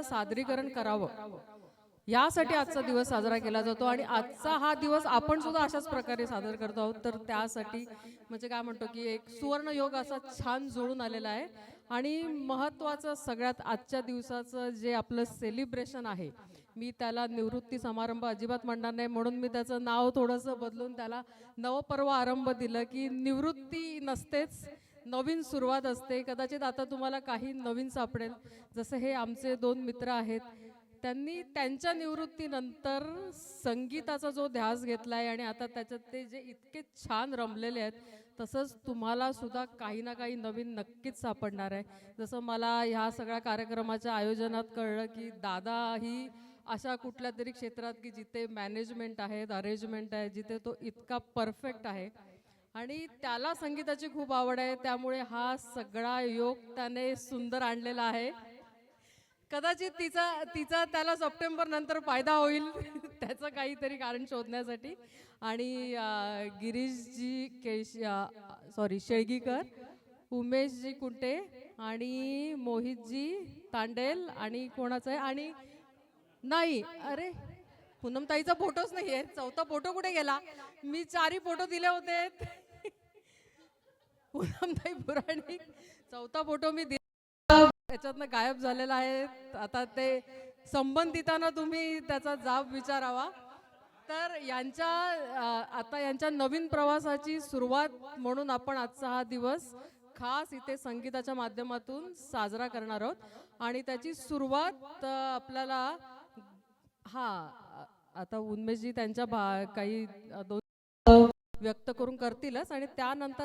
सादरीकरण करावं यासाठी आजचा दिवस साजरा केला जातो आणि आजचा हा दिवस आपण सुद्धा अशाच प्रकारे सादर करतो आहोत. तर त्यासाठी म्हणजे काय म्हणतो की एक सुवर्ण योग असा छान जुळून आलेला आहे. आणि महत्त्वाचं सगळ्यात आजच्या दिवसाचं जे आपलं सेलिब्रेशन आहे, मी त्याला निवृत्ती समारंभ अजिबात म्हणणार नाही, म्हणून मी त्याचं नाव थोडंसं बदलून त्याला नवपर्व आरंभ दिलं. की निवृत्ती नसतेच, नवीन सुरुवात असते. कदाचित आता तुम्हाला काही नवीन सापडेल. जसं हे आमचे दोन मित्र आहेत, त्यांनी त्यांच्या निवृत्तीनंतर संगीताचा जो ध्यास घेतलाय आणि आता त्याच्यात ते जे इतके छान रमलेले आहेत, तसंच तुम्हाला सुद्धा काही ना काही नवीन नक्कीच सापडणार आहे. जसं मला ह्या सगळ्या कार्यक्रमाच्या आयोजनात कळलं की दादा ही अशा कुठल्या तरी क्षेत्रात की जिथे मॅनेजमेंट आहेत, अरेंजमेंट आहे, जिथे तो इतका परफेक्ट आहे आणि त्याला संगीताची खूप आवड आहे. त्यामुळे हा सगळा योग त्याने सुंदर आणलेला आहे. कदाचित तिचा तिचा त्याला सप्टेंबर नंतर फायदा होईल त्याचं काहीतरी कारण शोधण्यासाठी. आणि गिरीशजी सॉरी शेळगीकर, उमेशजी कुंटे आणि मोहितजी तांडेल आणि कोणाचं आहे आणि नाही, अरे पूनमताईचा फोटोच नाही आहे. चौथा फोटो कुठे गेला? मी चारही फोटो दिले होते. पूनमताई पुराणिक चौथा फोटो मी त्याच्यातनं गायब झालेला आहे. आता ते संबंधितांना तुम्ही त्याचा जाब विचारावा. तर यांच्या आता यांच्या नवीन प्रवासाची सुरुवात म्हणून आपण आजचा हा दिवस खास इथे संगीताच्या माध्यमातून साजरा करणार आहोत. आणि त्याची सुरुवात आपल्याला आता उन्मेषजी त्यांच्या काही दोन व्यक्त करून करतीलच आणि त्यानंतर